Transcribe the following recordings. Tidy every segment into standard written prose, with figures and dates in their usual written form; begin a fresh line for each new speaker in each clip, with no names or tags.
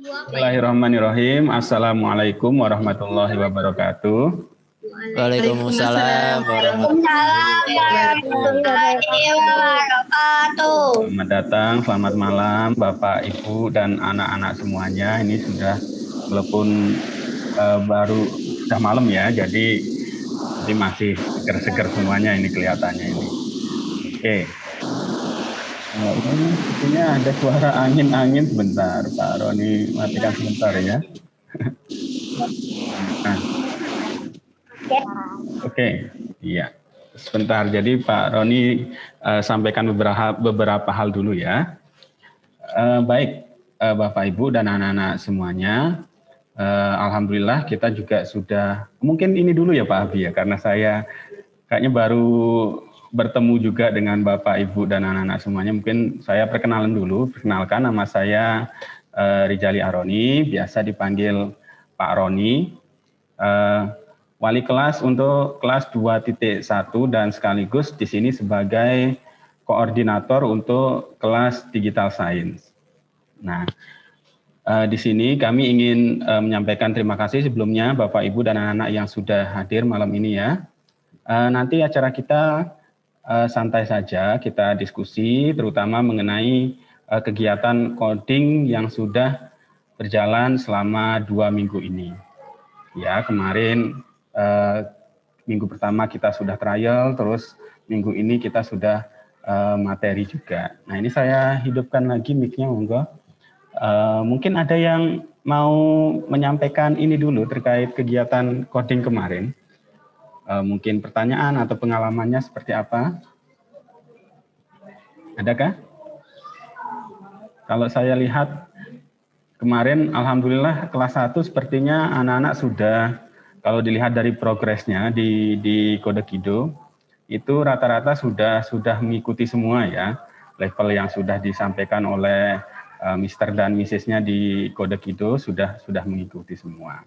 Bismillahirrahmanirrahim. Assalamualaikum warahmatullahi wabarakatuh.
Waalaikumsalam
warahmatullahi wabarakatuh.
Selamat datang, selamat malam Bapak, Ibu, dan anak-anak semuanya. Ini sudah walaupun baru sudah malam ya, jadi masih seger-seger semuanya ini kelihatannya ini. Oke. Ini sepertinya ada suara angin-angin sebentar, Pak Roni matikan sebentar ya. Nah. Oke, iya. Sebentar, jadi Pak Roni sampaikan beberapa hal dulu ya. Baik, Bapak Ibu dan anak-anak semuanya. Alhamdulillah kita juga sudah, mungkin ini dulu ya Pak Abi ya, karena saya kayaknya baru bertemu juga dengan Bapak, Ibu, dan anak-anak semuanya. Mungkin saya perkenalan dulu. Perkenalkan, nama saya Rijali Aroni, biasa dipanggil Pak Roni. Wali kelas untuk kelas 2.1 dan sekaligus di sini sebagai koordinator untuk kelas Digital Science. Nah, di sini kami ingin menyampaikan terima kasih sebelumnya Bapak, Ibu, dan anak-anak yang sudah hadir malam ini ya. Nanti acara kita santai saja, kita diskusi terutama mengenai kegiatan coding yang sudah berjalan selama 2 minggu ini. Ya, kemarin minggu pertama kita sudah trial, terus minggu ini kita sudah materi juga. Nah, ini saya hidupkan lagi mic-nya, monggo. Mungkin ada yang mau menyampaikan ini dulu terkait kegiatan coding kemarin. Mungkin pertanyaan atau pengalamannya seperti apa? Adakah? Kalau saya lihat kemarin alhamdulillah kelas 1 sepertinya anak-anak sudah, kalau dilihat dari progresnya di Kodekido, itu rata-rata sudah mengikuti semua ya, level yang sudah disampaikan oleh Mr. dan Mrs.-nya di Kodekido sudah mengikuti semua.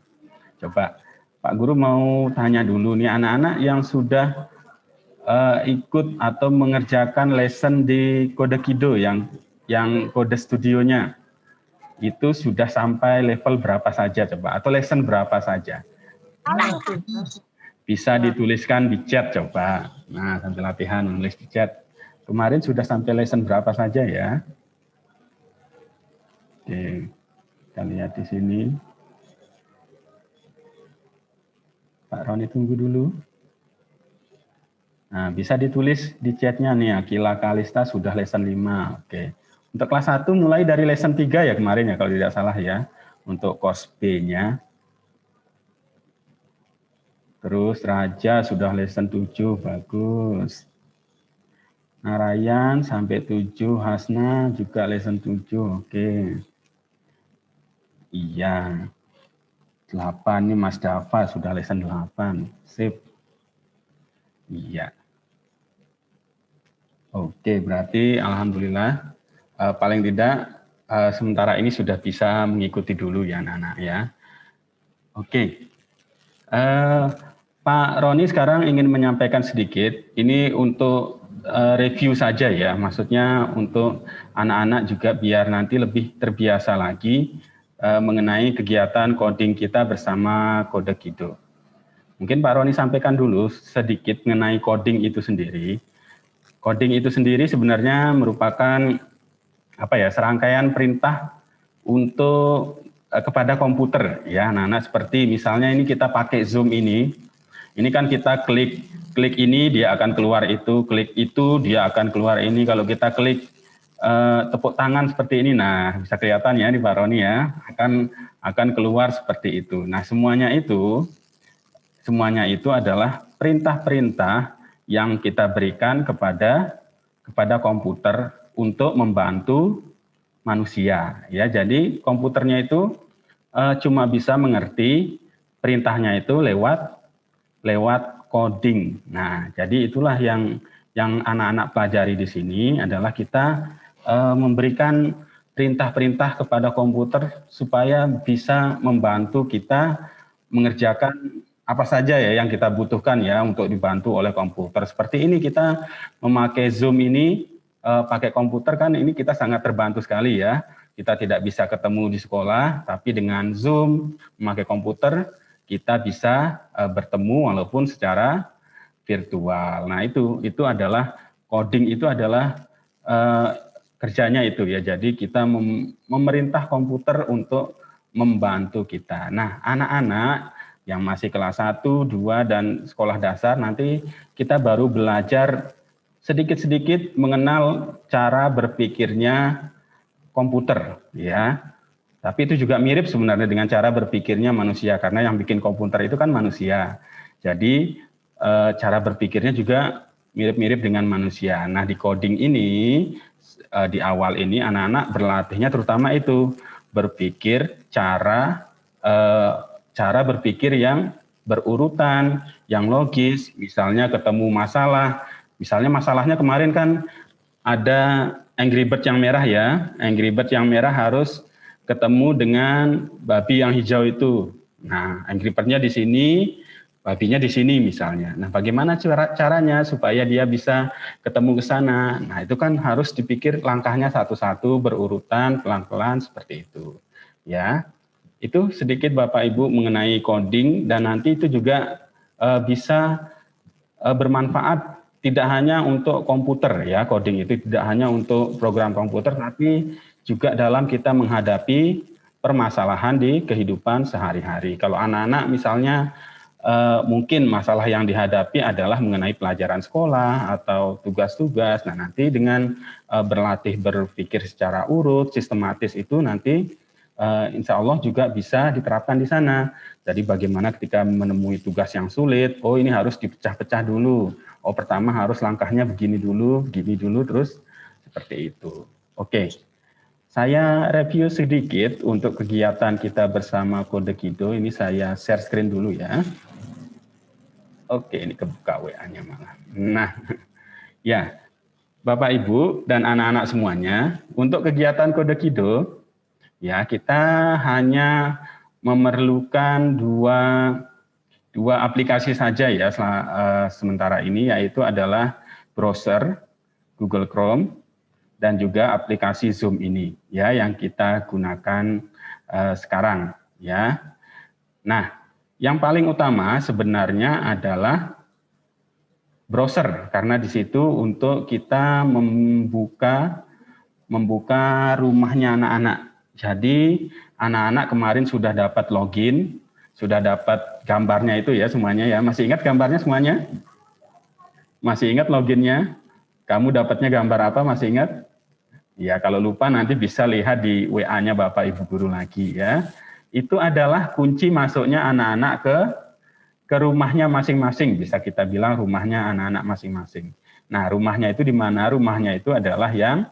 Coba Pak Guru mau tanya dulu nih, anak-anak yang sudah ikut atau mengerjakan lesson di Kodekido yang kode studionya, itu sudah sampai level berapa saja coba, atau lesson berapa saja? Bisa dituliskan di chat coba. Nah, sambil latihan menulis di chat. Kemarin sudah sampai lesson berapa saja ya? Oke, kita lihat di sini. Pak Roni tunggu dulu. Nah, bisa ditulis di chatnya nih, Akila Kalista sudah lesson 5. Oke. Untuk kelas 1 mulai dari lesson 3 ya kemarin ya kalau tidak salah ya. Untuk course B-nya. Terus Raja sudah lesson 7, bagus. Narayan sampai 7, Hasna juga lesson 7, oke. Iya. 8 nih Mas Dava sudah lesson 8, sip. Iya. Oke, berarti alhamdulillah paling tidak sementara ini sudah bisa mengikuti dulu ya anak-anak ya. Oke. Pak Roni sekarang ingin menyampaikan sedikit, ini untuk review saja ya, maksudnya untuk anak-anak juga biar nanti lebih terbiasa lagi mengenai kegiatan coding kita bersama Kodekido. Mungkin Pak Roni sampaikan dulu sedikit mengenai coding itu sendiri. Coding itu sendiri sebenarnya merupakan serangkaian perintah untuk kepada komputer ya, anak-anak, seperti misalnya ini kita pakai Zoom ini kan kita klik ini dia akan keluar itu, klik itu dia akan keluar ini. Kalau kita klik tepuk tangan seperti ini, nah bisa kelihatan ya di Pak Roni ya, akan keluar seperti itu. Nah, semuanya itu adalah perintah-perintah yang kita berikan kepada komputer untuk membantu manusia ya. Jadi komputernya itu cuma bisa mengerti perintahnya itu lewat coding. Nah, jadi itulah yang anak-anak pelajari di sini adalah kita memberikan perintah-perintah kepada komputer supaya bisa membantu kita mengerjakan apa saja ya yang kita butuhkan ya untuk dibantu oleh komputer. Seperti ini kita memakai Zoom ini pakai komputer kan, ini kita sangat terbantu sekali ya. kita tidak bisa ketemu di sekolah, tapi dengan Zoom, memakai komputer, kita bisa bertemu walaupun secara virtual. Nah, itu adalah coding, itu adalah kerjanya itu ya. Jadi kita memerintah komputer untuk membantu kita. Nah, anak-anak yang masih kelas 1, 2, dan sekolah dasar, nanti kita baru belajar sedikit-sedikit mengenal cara berpikirnya komputer, ya. Tapi itu juga mirip sebenarnya dengan cara berpikirnya manusia, karena yang bikin komputer itu kan manusia. Jadi cara berpikirnya juga mirip-mirip dengan manusia. Nah, di coding ini, di awal ini anak-anak berlatihnya terutama itu berpikir cara berpikir yang berurutan, yang logis. Misalnya ketemu masalah, misalnya masalahnya kemarin kan ada Angry Bird yang merah ya. Angry Bird yang merah harus ketemu dengan babi yang hijau itu. Nah, Angry Bird-nya di sini, babinya di sini misalnya. Nah, bagaimana caranya supaya dia bisa ketemu ke sana? Nah, itu kan harus dipikir langkahnya satu-satu, berurutan, pelan-pelan seperti itu. Ya, itu sedikit Bapak Ibu mengenai coding, dan nanti itu juga bisa bermanfaat tidak hanya untuk komputer ya, coding itu tidak hanya untuk program komputer, tapi juga dalam kita menghadapi permasalahan di kehidupan sehari-hari. Kalau anak-anak misalnya mungkin masalah yang dihadapi adalah mengenai pelajaran sekolah atau tugas-tugas. Nah, nanti dengan berlatih berpikir secara urut, sistematis itu nanti insya Allah juga bisa diterapkan di sana. Jadi bagaimana ketika menemui tugas yang sulit, oh ini harus dipecah-pecah dulu. Oh pertama harus langkahnya begini dulu, terus seperti itu. Oke, saya review sedikit untuk kegiatan kita bersama Kodekido. Ini saya share screen dulu ya. Oke, ini kebuka WA-nya malah. Nah, ya, Bapak Ibu dan anak-anak semuanya, untuk kegiatan Kodekido, ya kita hanya memerlukan dua aplikasi saja ya sementara ini, yaitu adalah browser Google Chrome dan juga aplikasi Zoom ini ya yang kita gunakan sekarang ya. Nah, yang paling utama sebenarnya adalah browser, karena di situ untuk kita membuka rumahnya anak-anak. Jadi anak-anak kemarin sudah dapat login, sudah dapat gambarnya itu ya semuanya ya. Masih ingat gambarnya semuanya? Masih ingat loginnya? Kamu dapatnya gambar apa, masih ingat? Ya, kalau lupa nanti bisa lihat di WA-nya Bapak Ibu Guru lagi ya. Itu adalah kunci masuknya anak-anak ke rumahnya masing-masing. Bisa kita bilang rumahnya anak-anak masing-masing. Nah, rumahnya itu di mana? Rumahnya itu adalah yang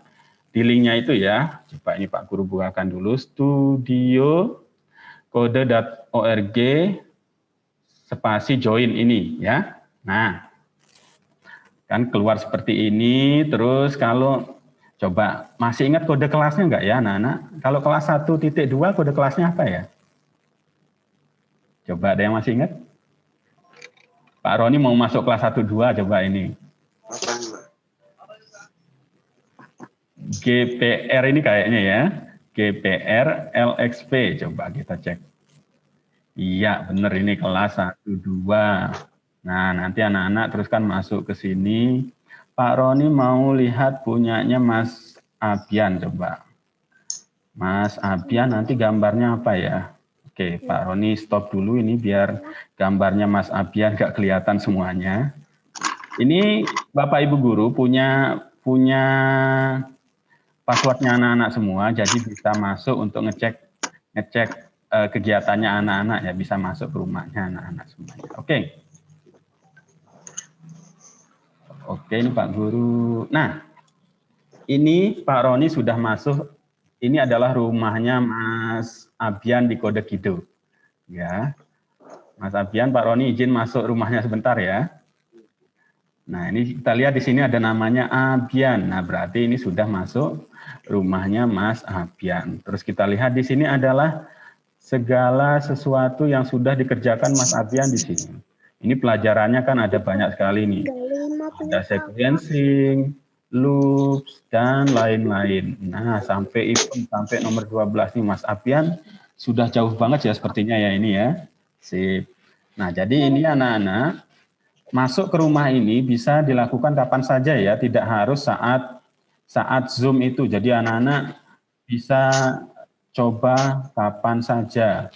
di linknya itu ya. Coba ini Pak Guru bukakan dulu, studiokode.org spasi join ini ya. Nah, kan keluar seperti ini. Terus kalau coba masih ingat kode kelasnya enggak ya anak-anak? Kalau kelas 1.2 kode kelasnya apa ya? Coba ada yang masih ingat? Pak Roni mau masuk kelas 1.2 coba ini. GPR ini kayaknya ya. GPR LXP, coba kita cek. Iya, benar ini kelas 1.2. Nah, nanti anak-anak terus kan masuk ke sini. Pak Roni mau lihat punyanya Mas Abian, coba. Mas Abian nanti gambarnya apa ya? Oke, Pak Roni stop dulu ini biar gambarnya Mas Abian nggak kelihatan semuanya. Ini Bapak Ibu Guru punya passwordnya anak-anak semua, jadi bisa masuk untuk ngecek kegiatannya anak-anak ya, bisa masuk ke rumahnya anak-anak semuanya. Oke, ini Pak Guru. Nah, ini Pak Roni sudah masuk. Ini adalah rumahnya Mas Abian di Kodekido. Ya, Mas Abian, Pak Roni izin masuk rumahnya sebentar ya. Nah, ini kita lihat di sini ada namanya Abian. Nah, berarti ini sudah masuk rumahnya Mas Abian. Terus kita lihat di sini adalah segala sesuatu yang sudah dikerjakan Mas Abian di sini. Ini pelajarannya kan ada banyak sekali nih. Ada sequencing, loops, dan lain-lain. Nah, sampai nomor 12 nih Mas Apian sudah jauh banget ya sepertinya ya ini ya. Sip. Nah, jadi ini anak-anak masuk ke rumah ini bisa dilakukan kapan saja ya, tidak harus saat Zoom itu. Jadi anak-anak bisa coba kapan saja.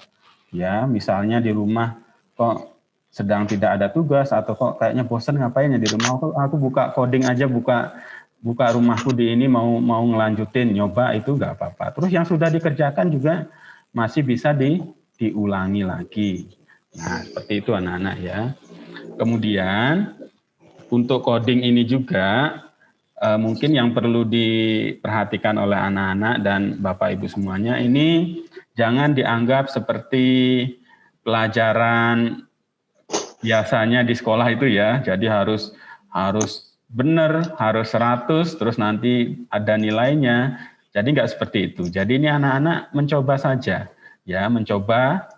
Ya, misalnya di rumah kok sedang tidak ada tugas atau kok kayaknya bosan ngapain ya di rumah, aku buka coding aja, buka rumahku di ini mau ngelanjutin nyoba, itu nggak apa-apa. Terus yang sudah dikerjakan juga masih bisa diulangi lagi. Nah, seperti itu anak-anak ya. Kemudian untuk coding ini juga mungkin yang perlu diperhatikan oleh anak-anak dan Bapak Ibu semuanya, ini jangan dianggap seperti pelajaran biasanya di sekolah itu ya. Jadi harus benar, harus 100, terus nanti ada nilainya. Jadi nggak seperti itu. Jadi ini anak-anak mencoba saja, ya, mencoba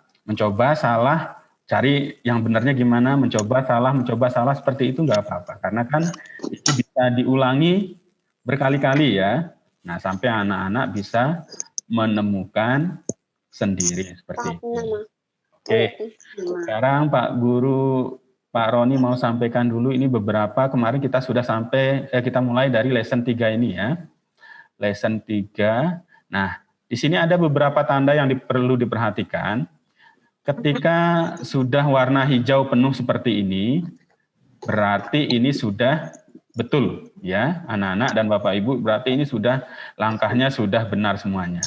salah, cari yang benarnya gimana, mencoba salah seperti itu nggak apa-apa. Karena kan itu bisa diulangi berkali-kali ya. Nah, sampai anak-anak bisa menemukan sendiri seperti itu. Oke, sekarang Pak Guru, Pak Roni mau sampaikan dulu ini beberapa, kemarin kita sudah kita mulai dari lesson 3 ini ya. Lesson 3. Nah, di sini ada beberapa tanda yang perlu diperhatikan. Ketika sudah warna hijau penuh seperti ini, berarti ini sudah betul ya, anak-anak dan Bapak Ibu, berarti ini sudah langkahnya sudah benar semuanya.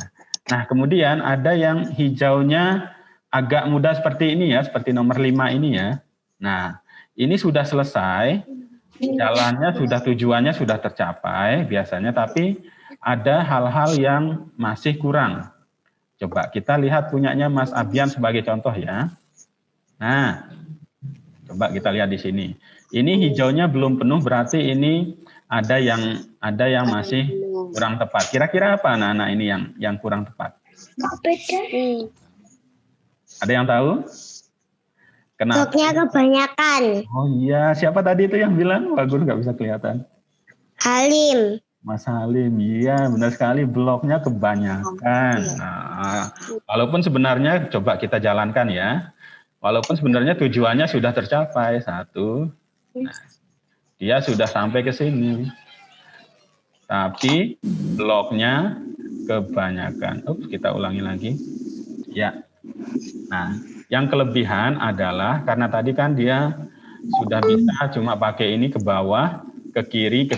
Nah, kemudian ada yang hijaunya agak mudah seperti ini ya, seperti nomor 5 ini ya. Nah, ini sudah selesai, jalannya sudah, tujuannya sudah tercapai biasanya, tapi ada hal-hal yang masih kurang. Coba kita lihat punyanya Mas Abian sebagai contoh ya. Nah, coba kita lihat di sini. Ini hijaunya belum penuh, berarti ini ada yang masih kurang tepat. Kira-kira apa anak-anak ini yang kurang tepat? Ada yang tahu? Kenapa?
Bloknya kebanyakan.
Oh iya, siapa tadi itu yang bilang? Pak Guru nggak bisa kelihatan.
Halim.
Mas Halim, iya benar sekali, bloknya kebanyakan. Nah, walaupun sebenarnya coba kita jalankan ya, walaupun sebenarnya tujuannya sudah tercapai, 1, nah, dia sudah sampai ke sini, tapi bloknya kebanyakan. Kita ulangi lagi, ya. Nah, yang kelebihan adalah karena tadi kan dia sudah bisa cuma pakai ini ke bawah, ke kiri,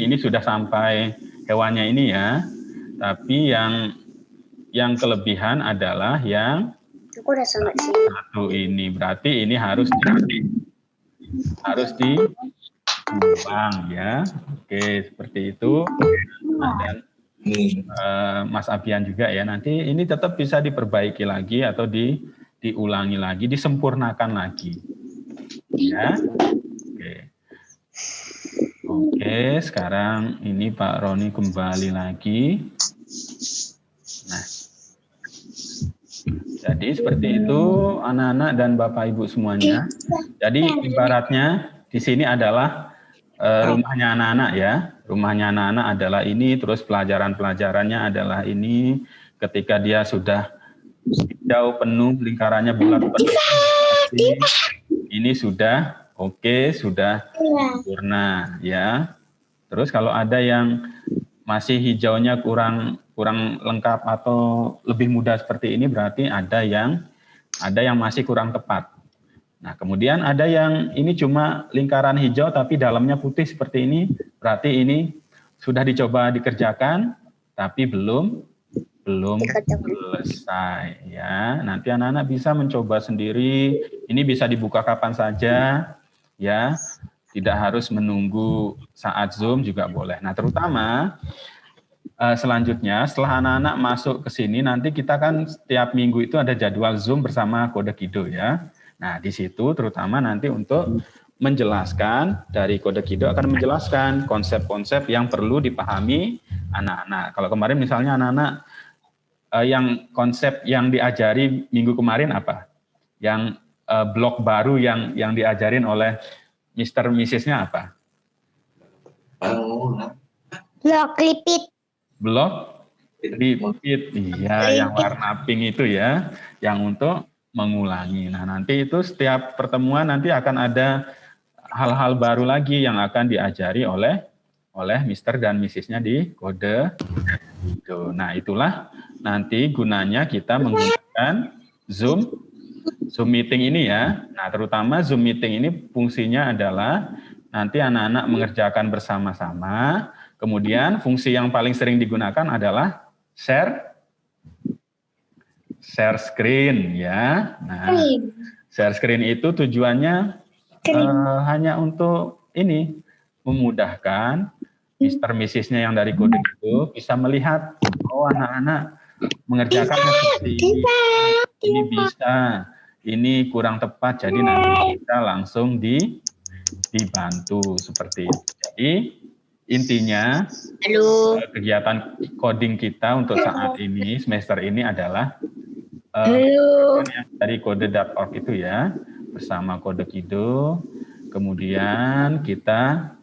ini sudah sampai hewannya ini ya. Tapi yang kelebihan adalah yang satu ini, berarti ini harus dibuang ya. Oke, seperti itu. Dan Mas Abian juga ya, nanti ini tetap bisa diperbaiki lagi atau diulangi lagi, disempurnakan lagi. Ya. Oke, sekarang ini Pak Roni kembali lagi. Nah, jadi seperti itu anak-anak dan Bapak Ibu semuanya. Jadi ibaratnya di sini adalah rumahnya anak-anak ya. Rumahnya anak-anak adalah ini, terus pelajaran-pelajarannya adalah ini. Ketika dia sudah hijau penuh, lingkarannya bulat penuh, ini sudah oke, sudah sempurna ya. Terus kalau ada yang masih hijaunya kurang lengkap atau lebih mudah seperti ini, berarti ada yang masih kurang tepat. Nah, kemudian ada yang ini cuma lingkaran hijau tapi dalamnya putih seperti ini, berarti ini sudah dicoba dikerjakan tapi belum selesai ya. Nanti anak-anak bisa mencoba sendiri. Ini bisa dibuka kapan saja ya. Tidak harus menunggu saat Zoom juga boleh. Nah, terutama selanjutnya setelah anak-anak masuk ke sini, nanti kita kan setiap minggu itu ada jadwal Zoom bersama Kode Kido ya. Nah, di situ terutama nanti untuk menjelaskan, dari Kode Kido akan menjelaskan konsep-konsep yang perlu dipahami anak-anak. Kalau kemarin misalnya anak-anak yang konsep yang diajari minggu kemarin apa? Yang blok baru yang diajarin oleh Mr. Mrs.-nya apa?
Blok lipit.
Blok lipit, iya, yang warna pink itu ya, yang untuk mengulangi. Nah, nanti itu setiap pertemuan nanti akan ada hal-hal baru lagi yang akan diajari oleh Mr. dan Mrs.-nya di kode itu. Nah, itulah nanti gunanya kita menggunakan Zoom meeting ini ya. Nah, terutama Zoom meeting ini fungsinya adalah nanti anak-anak mengerjakan bersama-sama. Kemudian fungsi yang paling sering digunakan adalah share screen ya. Nah, share screen itu tujuannya hanya untuk ini memudahkan Mr. Mrs.-nya yang dari kode itu bisa melihat anak-anak mengerjakan seperti ini bisa, ini kurang tepat, jadi nanti kita langsung dibantu seperti itu. Jadi intinya kegiatan coding kita untuk saat ini, semester ini adalah yang dari kode.org itu ya, bersama kode Kido, kemudian kita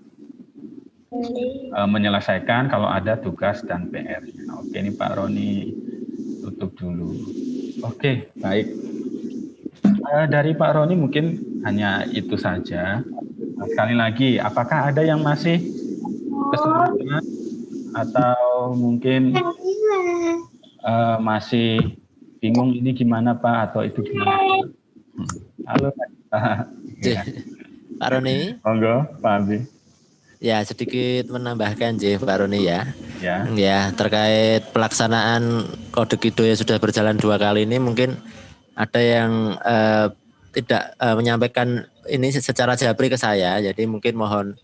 menyelesaikan kalau ada tugas dan PR. Oke, ini Pak Roni tutup dulu. Oke, baik. Dari Pak Roni mungkin hanya itu saja. Sekali lagi, apakah ada yang masih kesulitan atau mungkin masih bingung ini gimana Pak atau itu gimana? Halo Pak.
Ya. Pak Roni.
Monggo, Pak Abi.
Ya, sedikit menambahkan Pak Roni ya.
Ya,
terkait pelaksanaan kode Kido yang sudah berjalan 2 kali ini mungkin ada yang tidak menyampaikan ini secara japri ke saya. Jadi mungkin mohon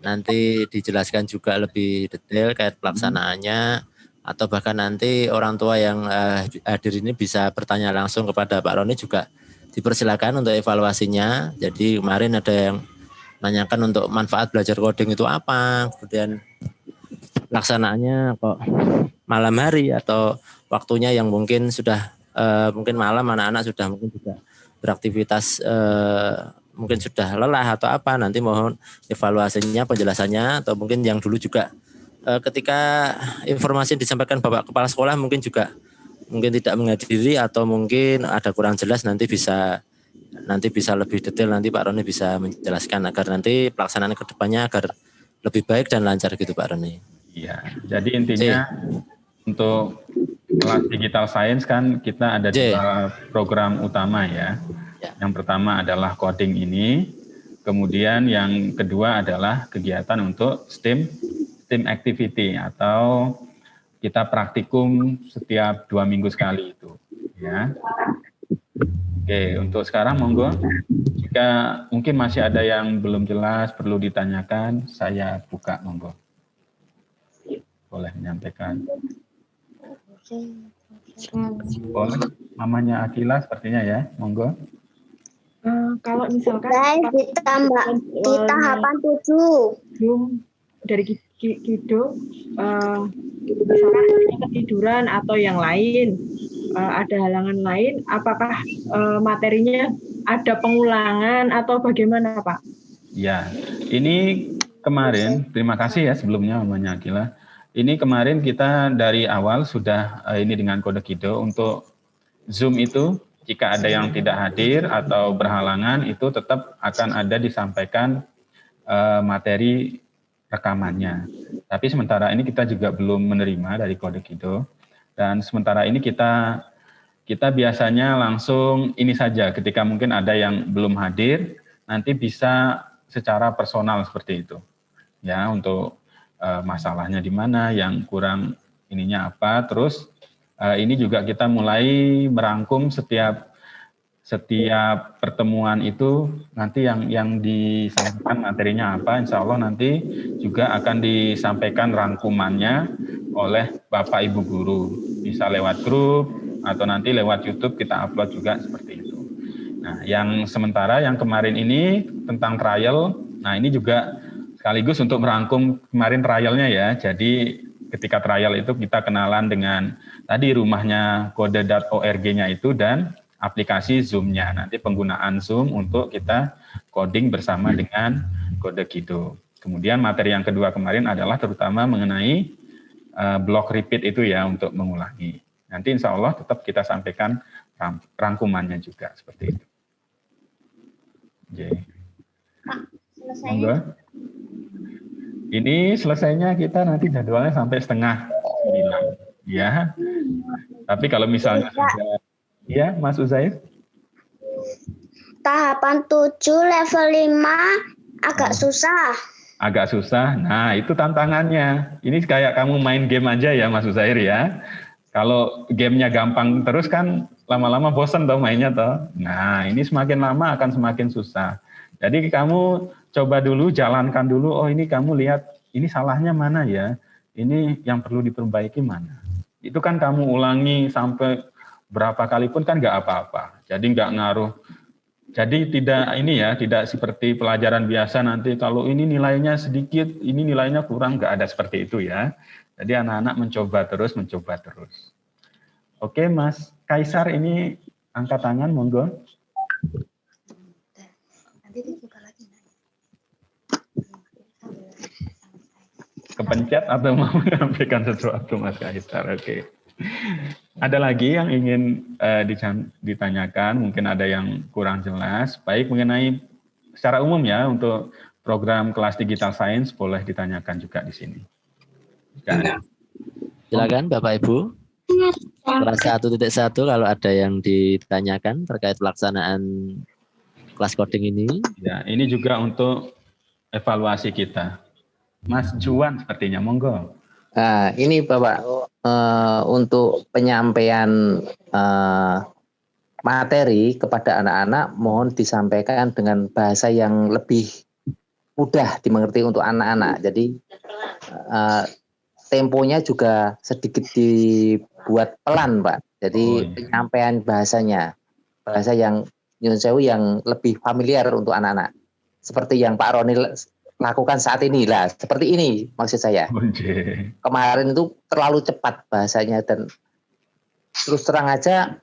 nanti dijelaskan juga lebih detail kait pelaksanaannya, atau bahkan nanti orang tua yang hadir ini bisa bertanya langsung kepada Pak Roni juga dipersilakan untuk evaluasinya. Jadi kemarin ada yang nanyakan untuk manfaat belajar coding itu apa, kemudian pelaksanaannya kok malam hari atau waktunya yang mungkin sudah mungkin malam anak-anak sudah mungkin juga beraktivitas mungkin sudah lelah atau apa, nanti mohon evaluasinya, penjelasannya, atau mungkin yang dulu juga ketika informasi yang disampaikan Bapak Kepala Sekolah mungkin juga mungkin tidak menghadiri atau mungkin ada kurang jelas, nanti bisa lebih detail, nanti Pak Roni bisa menjelaskan agar nanti pelaksanaan ke depannya agar lebih baik dan lancar gitu Pak Roni.
Iya, jadi intinya untuk kelas digital science kan kita ada 2 program utama ya. Yang pertama adalah coding ini, kemudian yang kedua adalah kegiatan untuk STEAM activity atau kita praktikum setiap 2 minggu sekali itu ya. Oke, untuk sekarang monggo, jika mungkin masih ada yang belum jelas perlu ditanyakan, saya buka, monggo. Boleh menyampaikan. Boleh, mamanya Akila sepertinya ya, monggo.
Kalau misalkan
di tahapan 7
dari Kido, misalkan ketiduran atau yang lain, ada halangan lain, apakah materinya ada pengulangan atau bagaimana Pak?
Ya, ini kemarin, terima kasih ya sebelumnya mamanya Akila. Ini kemarin kita dari awal sudah ini dengan kode Kido untuk Zoom itu, jika ada yang tidak hadir atau berhalangan itu tetap akan ada disampaikan materi rekamannya. Tapi sementara ini kita juga belum menerima dari kode Kido, dan sementara ini kita biasanya langsung ini saja, ketika mungkin ada yang belum hadir nanti bisa secara personal seperti itu ya, untuk masalahnya di mana, yang kurang ininya apa. Terus ini juga kita mulai merangkum setiap pertemuan itu nanti yang disampaikan materinya apa, insya Allah nanti juga akan disampaikan rangkumannya oleh Bapak Ibu Guru, bisa lewat grup atau nanti lewat YouTube kita upload juga seperti itu. Nah, yang sementara yang kemarin ini tentang trial, nah ini juga sekaligus untuk merangkum kemarin trialnya ya. Jadi ketika trial itu kita kenalan dengan tadi rumahnya kode.org-nya itu dan aplikasi Zoom-nya. Nanti penggunaan Zoom untuk kita coding bersama dengan kode Kido. Kemudian materi yang kedua kemarin adalah terutama mengenai block repeat itu ya untuk mengulangi. Nanti insya Allah tetap kita sampaikan rangkumannya juga seperti itu. Monggo. Ini selesainya kita nanti jadwalnya sampai 8:30 ya. Tapi kalau misalnya sudah, ya Mas Uzair.
Tahapan 7 level 5 agak susah.
Agak susah. Nah, itu tantangannya. Ini kayak kamu main game aja ya Mas Uzair ya. Kalau gamenya gampang terus kan lama-lama bosen toh mainnya toh. Nah, ini semakin lama akan semakin susah. Jadi kamu coba dulu, jalankan dulu, oh ini kamu lihat, ini salahnya mana ya, ini yang perlu diperbaiki mana. Itu kan kamu ulangi sampai berapa kali pun kan nggak apa-apa. Jadi nggak ngaruh. Jadi tidak seperti pelajaran biasa nanti kalau ini nilainya sedikit, ini nilainya kurang, nggak ada seperti itu ya. Jadi anak-anak mencoba terus. Oke Mas Kaisar ini angkat tangan, monggo. Kepencet atau mau menyampaikan sesuatu Mas Kaisar? Oke. Ada lagi yang ingin ditanyakan, mungkin ada yang kurang jelas, baik mengenai secara umum ya untuk program kelas digital science boleh ditanyakan juga di sini.
Silakan Bapak Ibu. Kelas 1.1 kalau ada yang ditanyakan terkait pelaksanaan kelas coding ini.
Ya, ini juga untuk evaluasi kita. Mas Juan sepertinya, monggo.
Nah, ini Bapak, untuk penyampaian materi kepada anak-anak mohon disampaikan dengan bahasa yang lebih mudah dimengerti untuk anak-anak. Jadi temponya juga sedikit dibuat pelan, Pak. Jadi penyampaian bahasanya, bahasa yang nyun sewu yang lebih familiar untuk anak-anak. Seperti yang Pak Roni lakukan saat ini lah, seperti ini maksud saya. Kemarin itu terlalu cepat bahasanya dan terus terang aja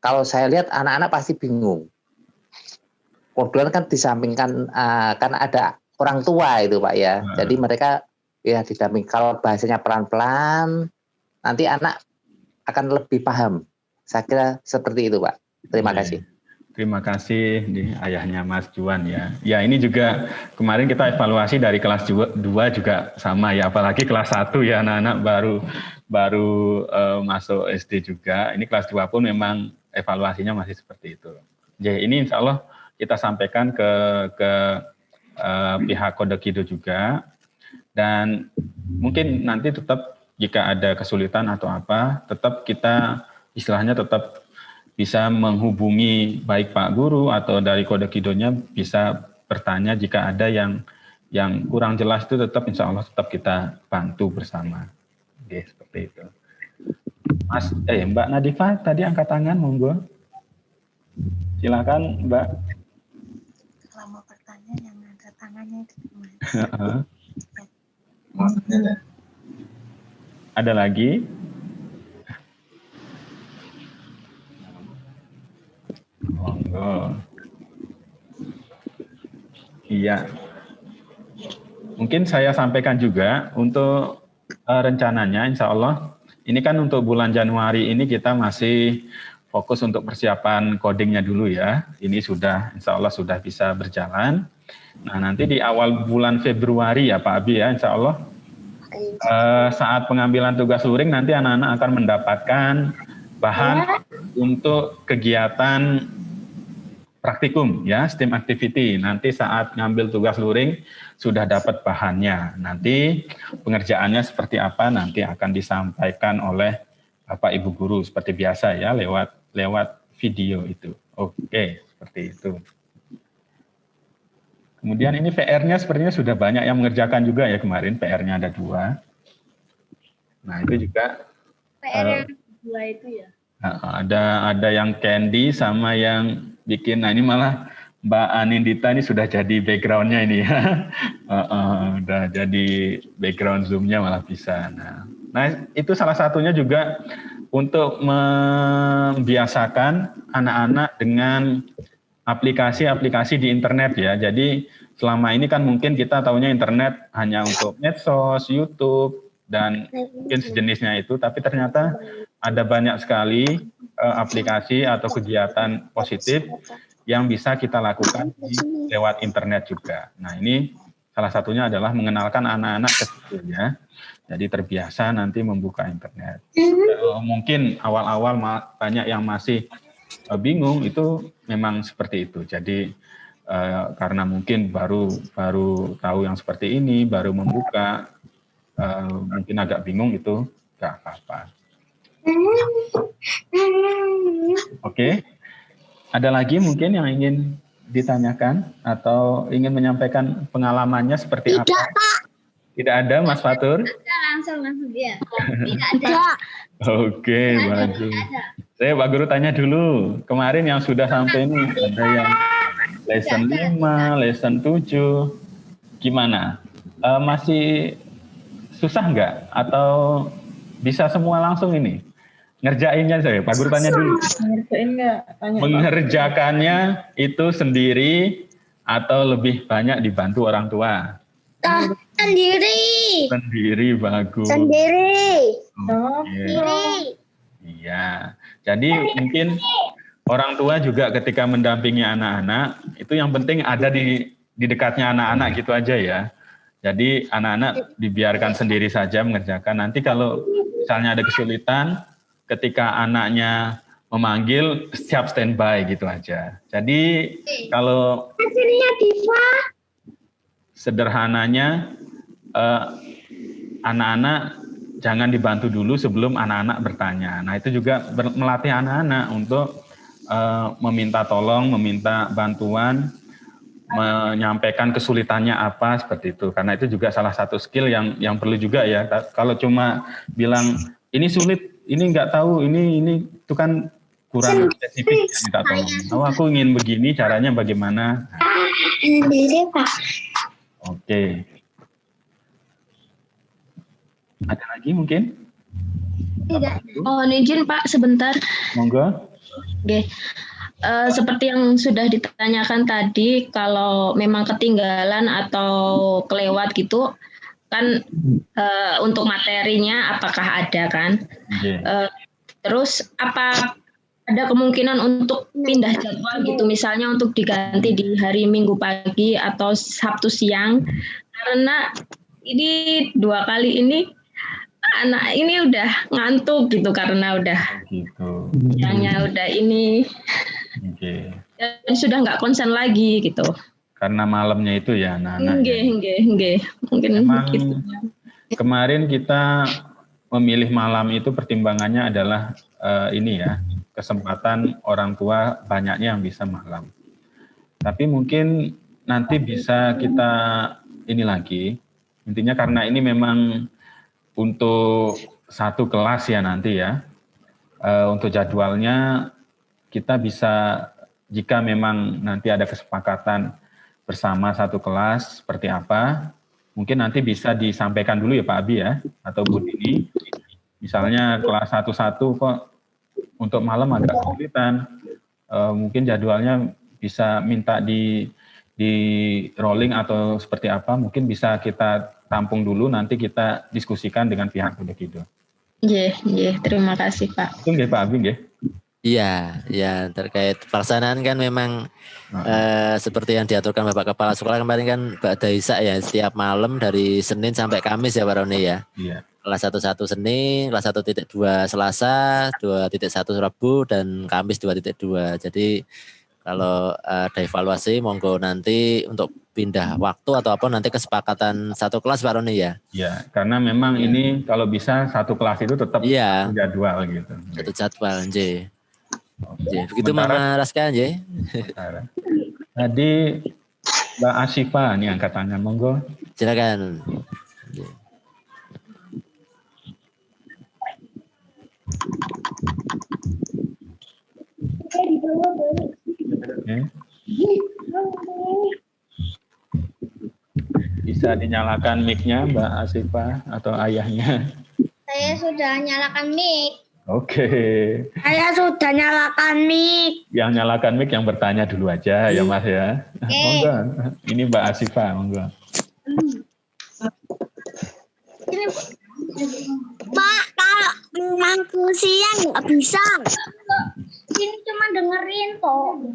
kalau saya lihat anak-anak pasti bingung. Kemudian kan disampingkan kan ada orang tua itu Pak ya, jadi mereka ya didamping. Kalau bahasanya pelan-pelan nanti anak akan lebih paham. Saya kira seperti itu Pak. Terima kasih.
Terima kasih nih ayahnya Mas Juan ya. Ya ini juga kemarin kita evaluasi dari kelas 2 juga sama ya, apalagi kelas 1 ya anak-anak baru masuk SD juga. Ini kelas 2 pun memang evaluasinya masih seperti itu. Jadi ini insya Allah kita sampaikan ke pihak Kodekido juga. Dan mungkin nanti tetap jika ada kesulitan atau apa, tetap kita istilahnya tetap bisa menghubungi baik Pak Guru atau dari Kodekidonya bisa bertanya jika ada yang kurang jelas itu tetap insya Allah tetap kita bantu bersama. Oke, seperti itu. Mas, Mbak Nadifa tadi angkat tangan, monggo. Silakan Mbak.
Kalau mau bertanya yang angkat tangannya itu gimana?
Ada lagi? Monggo. Iya. Mungkin saya sampaikan juga untuk rencananya insya Allah ini kan untuk bulan Januari ini kita masih fokus untuk persiapan codingnya dulu ya. Ini sudah insya Allah sudah bisa berjalan. Nah nanti di awal bulan Februari ya Pak Abi ya insya Allah saat pengambilan tugas luring nanti anak-anak akan mendapatkan bahan untuk kegiatan praktikum ya, STEM activity. Nanti saat ngambil tugas luring sudah dapat bahannya. Nanti pengerjaannya seperti apa nanti akan disampaikan oleh Bapak Ibu guru seperti biasa ya lewat video itu. Oke, seperti itu. Kemudian ini PR-nya sepertinya sudah banyak yang mengerjakan juga ya kemarin, PR-nya ada 2. Nah, itu juga
PR yang 2 itu ya.
Ada yang Candy sama yang bikin. Nah ini malah Mbak Anindita ini sudah jadi backgroundnya ini ya. Udah jadi background Zoom-nya malah bisa. Nah itu salah satunya juga untuk membiasakan anak-anak dengan aplikasi-aplikasi di internet ya. Jadi selama ini kan mungkin kita taunya internet hanya untuk medsos, YouTube, dan mungkin sejenisnya itu, tapi ternyata ada banyak sekali aplikasi atau kegiatan positif yang bisa kita lakukan lewat internet juga. Nah, ini salah satunya adalah mengenalkan anak-anak ke situ ya. Jadi terbiasa nanti membuka internet. Mungkin awal-awal banyak yang masih bingung, itu memang seperti itu. Jadi karena mungkin baru tahu yang seperti ini, baru membuka, mungkin agak bingung, itu nggak apa-apa. Oke, ada lagi mungkin yang ingin ditanyakan atau ingin menyampaikan pengalamannya seperti apa? Tidak ada, Mas Fatur?
Langsung dia. Tidak ada.
Oke, bagus. Saya Pak Guru tanya dulu, kemarin yang sudah sampai ini ada yang lesson 5, lesson 7, gimana? Masih susah nggak? Atau bisa semua langsung ini? Ngerjainnya saya, Pak Guru tanya dulu.
Ngerjain nggak?
Mengerjakannya itu sendiri atau lebih banyak dibantu orang tua?
Sendiri.
Sendiri, bagus.
Sendiri.
Sendiri. Iya, jadi mungkin orang tua juga ketika mendampingi anak-anak, itu yang penting ada di dekatnya anak-anak gitu aja ya. Jadi anak-anak dibiarkan sendiri saja mengerjakan. Nanti kalau misalnya ada kesulitan, ketika anaknya memanggil, siap standby gitu aja. Jadi kalau sederhananya, anak-anak jangan dibantu dulu sebelum anak-anak bertanya. Nah, itu juga melatih anak-anak untuk meminta tolong, meminta bantuan, menyampaikan kesulitannya apa, seperti itu. Karena itu juga salah satu skill yang perlu juga ya. Kalau cuma bilang ini sulit, ini nggak tahu, ini itu kan kurang spesifik, minta tolong. Oh, aku ingin begini, caranya bagaimana?
Sendiri, Pak.
Oke. Ada lagi mungkin?
Tidak. Mohon izin Pak sebentar.
Monggo.
Oke. Seperti yang sudah ditanyakan tadi, kalau memang ketinggalan atau kelewat gitu, kan untuk materinya apakah ada kan?
Okay.
Terus apa ada kemungkinan untuk pindah jadwal gitu, misalnya untuk diganti di hari Minggu pagi atau Sabtu siang, karena ini 2 kali ini anak ini udah ngantuk gitu karena udah
gitu.
Siangnya udah ini.
Okay.
Dan sudah nggak konsen lagi gitu.
Karena malamnya itu ya anak-anak.
Nggih. Mungkin
memang
gitu.
Kemarin kita memilih malam itu pertimbangannya adalah ini ya, kesempatan orang tua banyaknya yang bisa malam. Tapi mungkin nanti bisa kita ini lagi, intinya karena ini memang untuk satu kelas ya nanti ya, untuk jadwalnya kita bisa, jika memang nanti ada kesepakatan bersama satu kelas seperti apa, mungkin nanti bisa disampaikan dulu ya Pak Abi ya, atau Bu Dini. Misalnya kelas 1-1 kok untuk malam agak kesulitan, mungkin jadwalnya bisa minta di rolling atau seperti apa, mungkin bisa kita tampung dulu, nanti kita diskusikan dengan pihak Pondok Kidul.
Iya, terima kasih Pak.
Itu nggih Pak Abi nggih?
Iya, ya terkait pelaksanaan kan memang seperti yang diaturkan Bapak Kepala Sekolah kemarin kan Ba'da Isya ya, setiap malam dari Senin sampai Kamis ya Pak Roni ya.
Iya.
Kelas 1-1 Senin, kelas 1.2 Selasa, 2.1 Rabu, dan Kamis 2.2. Jadi kalau ada evaluasi monggo nanti untuk pindah waktu atau apa nanti kesepakatan satu kelas Pak Roni ya.
Iya, karena memang ini kalau bisa satu kelas itu tetap jadwal gitu.
Satu jadwal, nggih. Begitu Mama Raska nggih.
Tadi Mbak Asyifa nih angkat tangan, monggo.
Silakan.
Bisa dinyalakan mic-nya Mbak Asyifa atau ayahnya?
Saya sudah nyalakan mic.
Oke.
Saya sudah nyalakan mic.
Yang nyalakan mic yang bertanya dulu aja ya Mas ya. Monggo. Ini Mbak Asifa, monggo.
Pak, kalau memang siang nggak bisa. Ini cuma dengerin toh.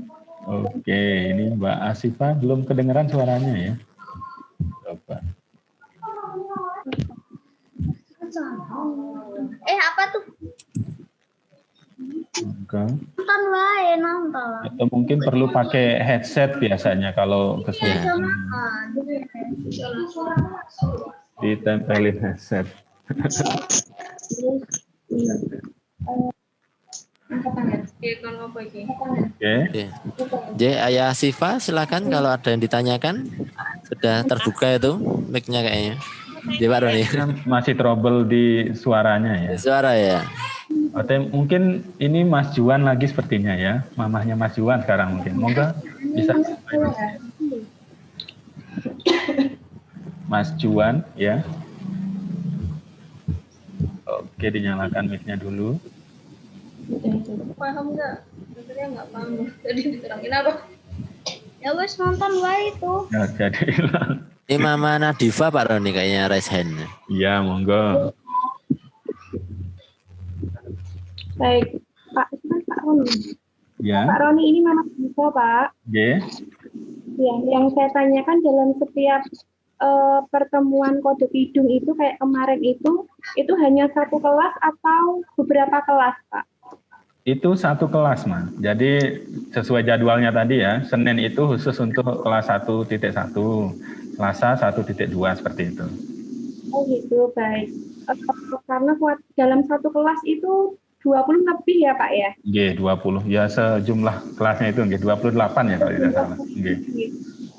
Oke, ini Mbak Asifa belum kedengeran suaranya ya. Coba.
Apa tuh?
Monggo.
Nonton wae nonton.
Atau mungkin perlu pakai headset biasanya kalau kesulitan. Ditempelin headset. Oke.
J, Ayah Sifa, silakan kalau ada yang ditanyakan. Sudah terbuka itu mic-nya kayaknya. J, Pak Roni.
Masih trouble di suaranya ya.
Suara ya.
Atau mungkin ini Mas Juan lagi sepertinya ya. Mamahnya Mas Juan sekarang mungkin. Monggo bisa. Mas Juan ya. Oke, dinyalakan mic-nya dulu.
Paham nggak? Sebenarnya nggak paham. Jadi diterangin apa?
Ya wes nonton wae itu.
Ya, jadi hilang.
Ini Mama Nadifa Pak Roni kayaknya raise hand.
Iya, monggo.
Baik, Pak Roni.
Ya.
Pak Roni ini Mama Nadifa, Pak.
Oke.
Ya, yang saya tanyakan dalam setiap pertemuan kode hidung itu kayak kemarin itu hanya satu kelas atau beberapa kelas, Pak?
Itu satu kelas, Mas. Jadi sesuai jadwalnya tadi ya, Senin itu khusus untuk kelas 1.1, Selasa 1.2 seperti itu.
Oh gitu, baik. Karena dalam satu kelas itu 20 lebih ya, Pak ya?
G 20. Ya sejumlah kelasnya itu G 28 ya kalau tidak salah. G.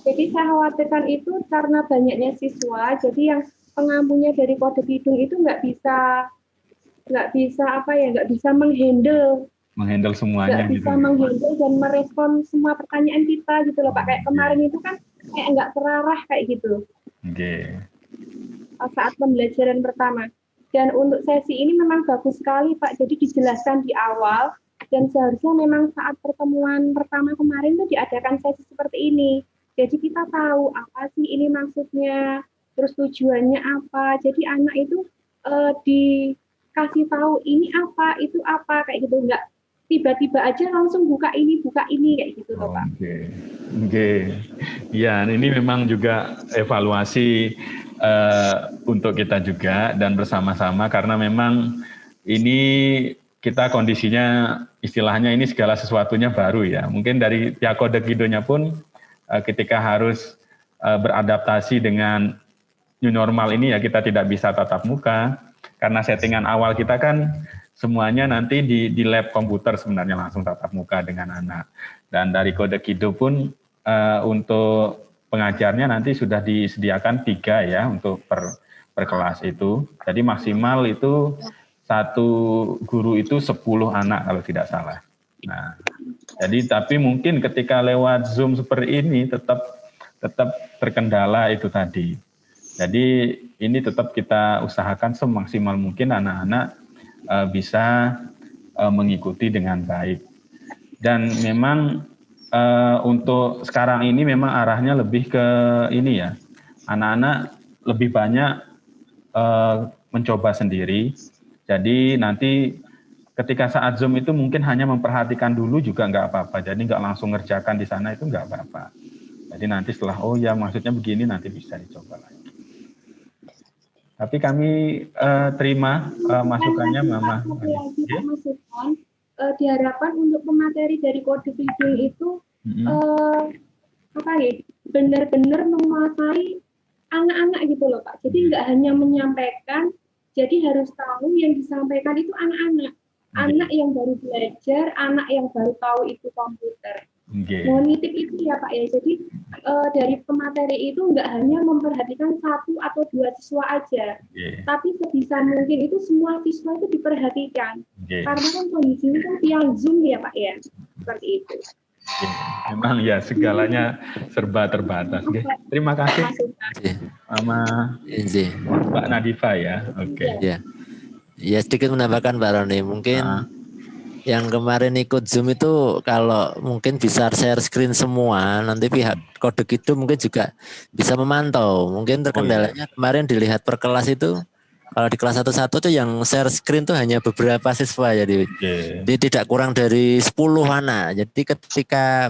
Jadi saya khawatirkan itu karena banyaknya siswa, jadi yang pengampunya dari kode hidung itu nggak bisa menghandle
semuanya
nggak
gitu.
bisa menghandle dan merespon semua pertanyaan kita gitu loh Pak. Kayak kemarin itu kan kayak nggak terarah kayak gitu.
Oke.
Saat pembelajaran pertama. Dan untuk sesi ini memang bagus sekali Pak. Jadi dijelaskan di awal dan seharusnya memang saat pertemuan pertama kemarin tuh diadakan sesi seperti ini. Jadi kita tahu apa sih ini maksudnya, terus tujuannya apa. Jadi anak itu dikasih tahu ini apa, itu apa, kayak gitu. Enggak tiba-tiba aja langsung buka ini kayak gitu loh Pak.
Oke. Ya, ini memang juga evaluasi untuk kita juga dan bersama-sama karena memang ini kita kondisinya istilahnya ini segala sesuatunya baru ya. Mungkin dari pihak kode Kidonya pun ketika harus beradaptasi dengan new normal ini ya kita tidak bisa tatap muka karena settingan awal kita kan semuanya nanti di lab komputer sebenarnya langsung tatap muka dengan anak dan dari kode Kido pun untuk pengajarnya nanti sudah disediakan 3 ya untuk per kelas itu jadi maksimal itu satu guru itu 10 anak kalau tidak salah. Nah, jadi tapi mungkin ketika lewat Zoom seperti ini tetap terkendala itu tadi. Jadi ini tetap kita usahakan semaksimal mungkin anak-anak bisa mengikuti dengan baik. Dan memang untuk sekarang ini memang arahnya lebih ke ini ya, anak-anak lebih banyak mencoba sendiri. Jadi nanti ketika saat Zoom itu mungkin hanya memperhatikan dulu juga nggak apa-apa. Jadi nggak langsung ngerjakan di sana itu nggak apa-apa. Jadi nanti setelah, oh ya maksudnya begini nanti bisa dicoba lagi. Tapi kami terima masukannya Mama.
Diharapkan untuk pemateri dari kode hidung itu benar-benar menguasai anak-anak gitu loh Pak. Jadi nggak hanya menyampaikan, jadi harus tahu yang disampaikan itu anak-anak. Anak yang baru belajar, anak yang baru tahu itu komputer. Mohon nitip itu ya Pak ya. Jadi dari pemateri itu nggak hanya memperhatikan 1 atau 2 siswa aja, tapi sebisa mungkin itu semua siswa itu diperhatikan. Karena kan kondisinya kan yang Zoom ya Pak ya, seperti itu.
Memang ya segalanya serba terbatas. Terima kasih Mama Mbak Nadifa ya. Oke.
Ya. Ya sedikit menambahkan Pak Roni, mungkin yang kemarin ikut Zoom itu kalau mungkin bisa share screen semua, nanti pihak Kode Kido mungkin juga bisa memantau. Mungkin terkendalanya kemarin dilihat per kelas itu, kalau di kelas 1-1 tuh yang share screen tuh hanya beberapa siswa, jadi tidak kurang dari 10 anak. Jadi ketika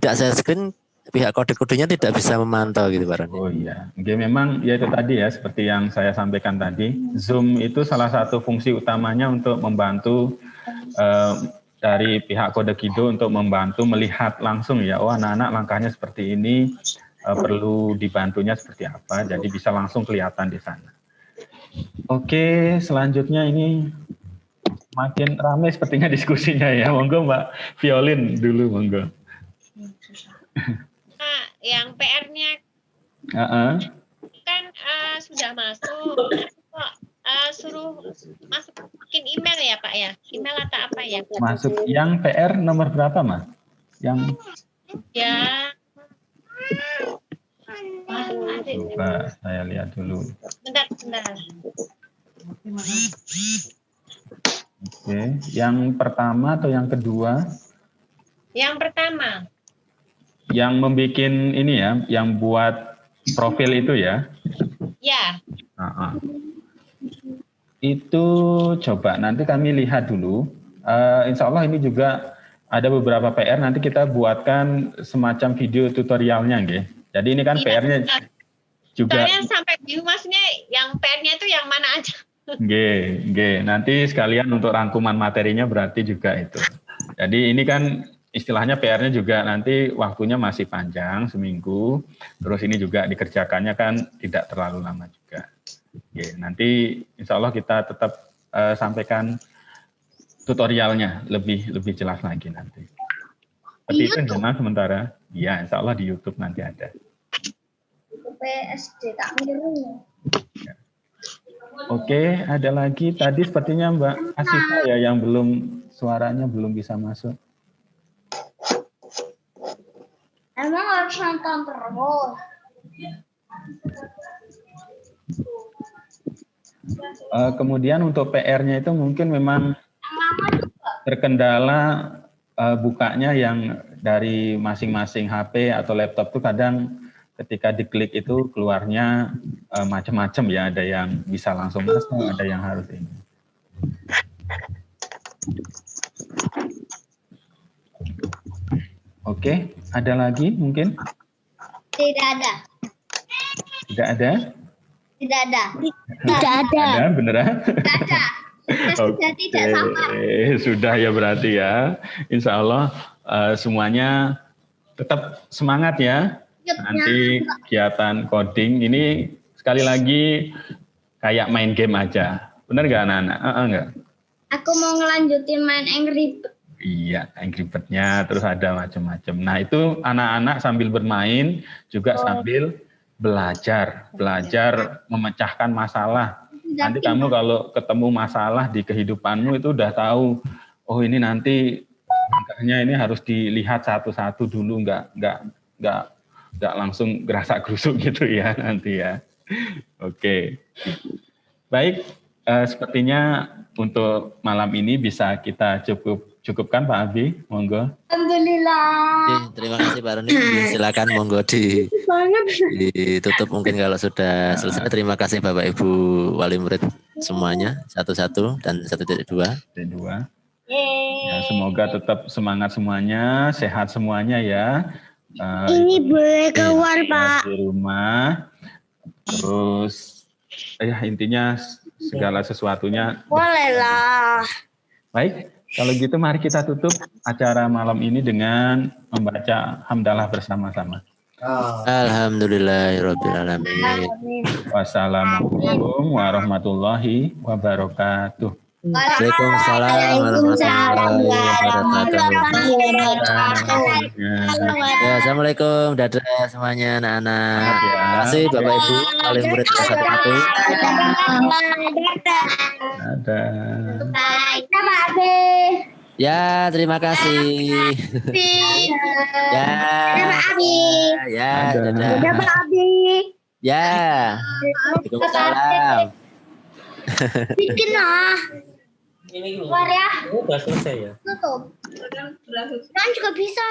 tidak share screen, pihak Kode-Kodenya tidak bisa memantau gitu Pak Roni.
Oh iya, memang ya itu tadi ya, seperti yang saya sampaikan tadi, Zoom itu salah satu fungsi utamanya untuk membantu dari pihak Kode Kido untuk membantu melihat langsung ya, oh anak-anak langkahnya seperti ini, perlu dibantunya seperti apa, jadi bisa langsung kelihatan di sana. Oke, selanjutnya ini makin ramai sepertinya diskusinya ya, monggo Mbak Violin dulu, monggo.
Nah, yang PR-nya kan sudah masuk, kok suruh masukin email ya Pak ya? Email atau apa ya?
Masuk yang PR nomor berapa Mas? Yang
ya.
Coba saya lihat dulu.
Bentar.
Oke, yang pertama atau yang kedua?
Yang pertama.
Yang membuat ini ya, yang buat profil itu ya?
Ya.
Itu coba nanti kami lihat dulu. Insya Allah ini juga ada beberapa PR, nanti kita buatkan semacam video tutorialnya, nggih. Jadi ini kan PR-nya juga.
Saya sampai bingung maksudnya yang PR-nya itu yang mana aja.
Nggih. Nanti sekalian untuk rangkuman materinya berarti juga itu. Jadi ini kan istilahnya PR-nya juga nanti waktunya masih panjang, seminggu. Terus ini juga dikerjakannya kan tidak terlalu lama juga. Oke, nanti insya Allah kita tetap sampaikan tutorialnya lebih jelas lagi nanti. Seperti itu jangan sementara. Ya, insya Allah di YouTube nanti ada.
PSD tak miru.
Oke, ada lagi. Tadi sepertinya Mbak Asifa ya yang suaranya belum bisa masuk.
Emang harus nonton terus.
Kemudian untuk PR-nya itu mungkin memang terkendala bukanya yang dari masing-masing HP atau laptop itu kadang ketika diklik itu keluarnya macam-macam ya, ada yang bisa langsung masuk, ada yang harus ini. Oke, ada lagi mungkin?
Tidak ada.
Tidak ada?
Tidak ada. Tidak ada.
Ada beneran?
Tidak ada. Sudah tidak sabar.
Sudah ya berarti ya. Insya Allah semuanya tetap semangat ya. Nanti kegiatan coding ini sekali lagi kayak main game aja. Benar nggak anak-anak? Enggak.
Aku mau ngelanjutin main Angry Birds.
Iya, Angry Bird-nya terus ada macam-macam. Nah itu anak-anak sambil bermain juga sambil belajar memecahkan masalah. Nanti kamu kalau ketemu masalah di kehidupanmu itu udah tahu, oh ini nanti angkanya ini harus dilihat satu-satu dulu, nggak langsung gerasak-gerusuk gitu ya nanti ya. Oke, baik. Sepertinya untuk malam ini bisa kita cukupkan Pak Abi, monggo.
Alhamdulillah.
Terima kasih Pak Roni. Silakan monggo ditutup mungkin kalau sudah selesai. Terima kasih Bapak Ibu wali murid semuanya 1-1 dan 1.2.
Ya, semoga tetap semangat semuanya, sehat semuanya ya.
Ini boleh keluar Pak.
Di rumah. Terus ya intinya segala sesuatunya.
Boleh lah.
Baik. Kalau gitu mari kita tutup acara malam ini dengan membaca hamdalah bersama-sama.
Alhamdulillahirabbil alamin.
Wassalamualaikum warahmatullahi wabarakatuh.
Waalaikumsalam warahmatullahi wabarakatuh. Ya, assalamualaikum, dadah semuanya anak-anak. Terima kasih Bapak Ibu wali murid kelas 1.
Dadah.
Ya, terima kasih. Ya. Dadah. Ya. Waalaikumsalam.
Bikin lah.
Ini
Keluar ya.
udah selesai ya.
Tutup. Kan juga bisa.